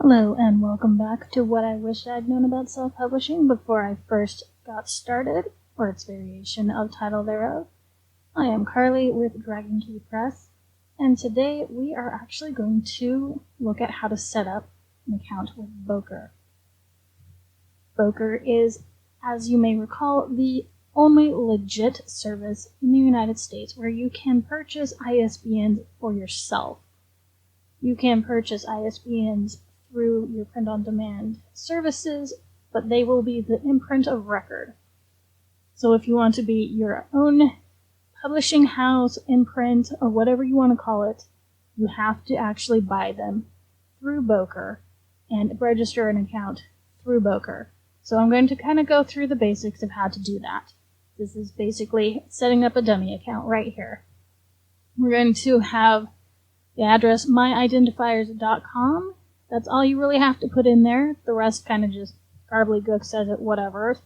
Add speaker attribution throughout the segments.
Speaker 1: Hello and welcome back to what I wish I'd known about self-publishing before I first got started, or its variation of title thereof. I am Karlie with Dragon Key Press, and today we are actually going to look at how to set up an account with Bowker. Bowker is, as you may recall, the only legit service in the United States where you can purchase ISBNs for yourself. You can purchase ISBNs through your print-on-demand services, but they will be the imprint of record. So if you want to be your own publishing house, imprint, or whatever you want to call it, you have to actually buy them through Bowker and register an account through Bowker. So I'm going to kind of go through the basics of how to do that. This is basically setting up a dummy account right here. We're going to have the address myidentifiers.com. That's all you really have to put in there. The rest kind of just gobbledygook says it, whatever.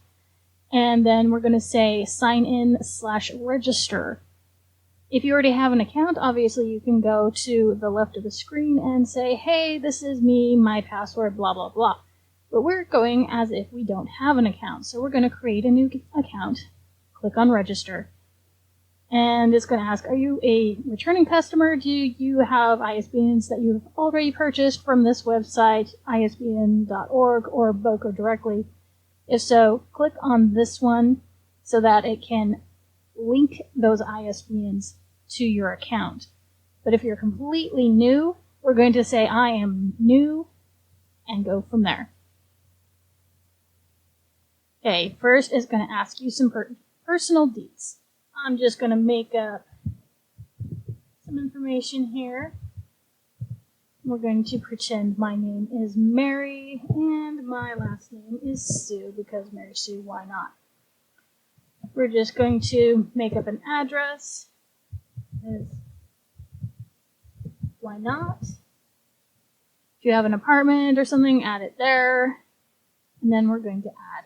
Speaker 1: And then we're going to say sign in/register. If you already have an account, obviously you can go to the left of the screen and say, hey, this is me, my password, blah, blah, blah. But we're going as if we don't have an account. So we're going to create a new account, click on register. And it's going to ask, are you a returning customer? Do you have ISBNs that you've already purchased from this website, isbn.org, or Bowker directly? If so, click on this one so that it can link those ISBNs to your account. But if you're completely new, we're going to say, I am new, and go from there. Okay, first it's going to ask you some personal deets. I'm just going to make up some information here. We're going to pretend my name is Mary and my last name is Sue, because Mary Sue, why not? We're just going to make up an address, because why not? If you have an apartment or something, add it there. And then we're going to add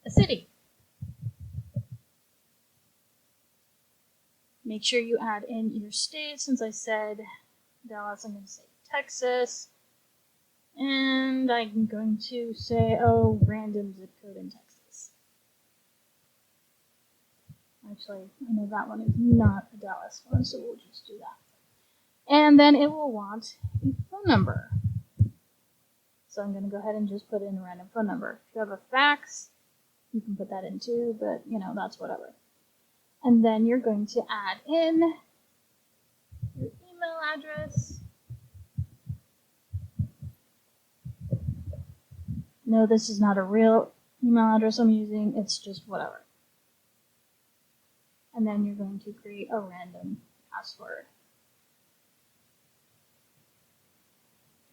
Speaker 1: a city. Make sure you add in your state. Since I said Dallas, I'm going to say Texas. And I'm going to say, random zip code in Texas. Actually, I know that one is not a Dallas one, so we'll just do that. And then it will want a phone number. So I'm going to go ahead and just put in a random phone number. If you have a fax, you can put that in too, but, that's whatever. And then you're going to add in your email address. No, this is not a real email address I'm using. It's just whatever. And then you're going to create a random password.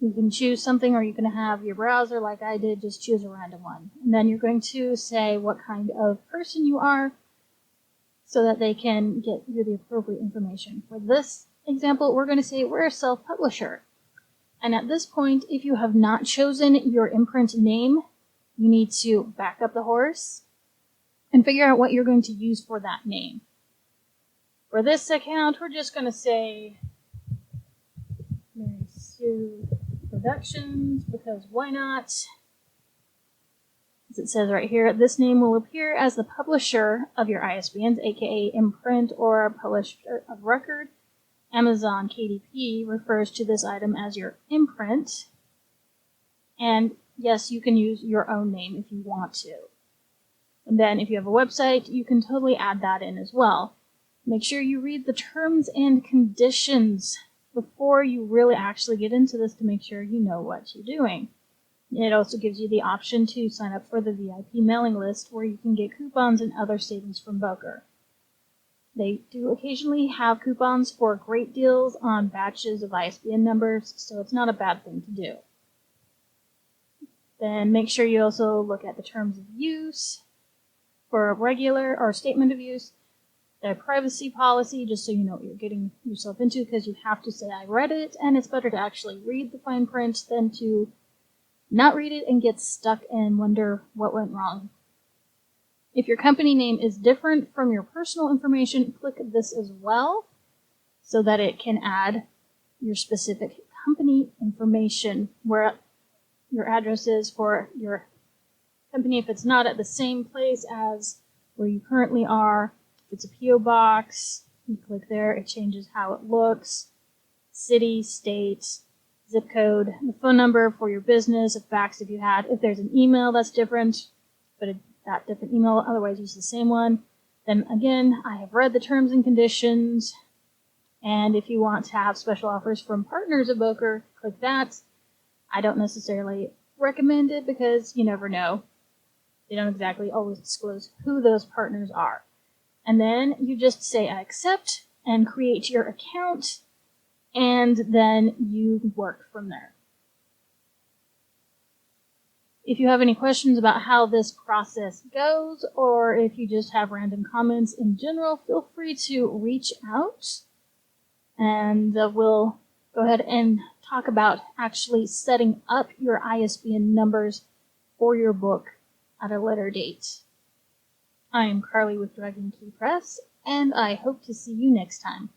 Speaker 1: You can choose something, or you can have your browser like I did, just choose a random one. And then you're going to say what kind of person you are, so that they can get you the appropriate information. For this example, we're going to say we're a self-publisher. And at this point, if you have not chosen your imprint name, you need to back up the horse and figure out what you're going to use for that name. For this account, we're just going to say Mary Sue Productions, because why not? As it says right here, this name will appear as the publisher of your ISBNs, aka imprint or publisher of record. Amazon KDP refers to this item as your imprint. And yes, you can use your own name if you want to. And then if you have a website, you can totally add that in as well. Make sure you read the terms and conditions before you really actually get into this to make sure you know what you're doing. It also gives you the option to sign up for the VIP mailing list, where you can get coupons and other savings from Bowker. They do occasionally have coupons for great deals on batches of ISBN numbers, so it's not a bad thing to do. Then make sure you also look at the terms of use for a regular or statement of use, their privacy policy, just so you know what you're getting yourself into, because you have to say, I read it, and it's better to actually read the fine print than to not read it and get stuck and wonder what went wrong. If your company name is different from your personal information, click this as well so that it can add your specific company information, where your address is for your company. If it's not at the same place as where you currently are, if it's a P.O. box, you click there, it changes how it looks. City, state, zip code, the phone number for your business, a fax if you had. If there's an email that's different, put that different email, otherwise use the same one. Then again, I have read the terms and conditions, and if you want to have special offers from partners of Bowker, click that. I don't necessarily recommend it because you never know. They don't exactly always disclose who those partners are. And then you just say I accept and create your account, and then you work from there. If you have any questions about how this process goes, or if you just have random comments in general, feel free to reach out, and we'll go ahead and talk about actually setting up your ISBN numbers for your book at a later date. I am Karlie with Dragon Key Press, and I hope to see you next time.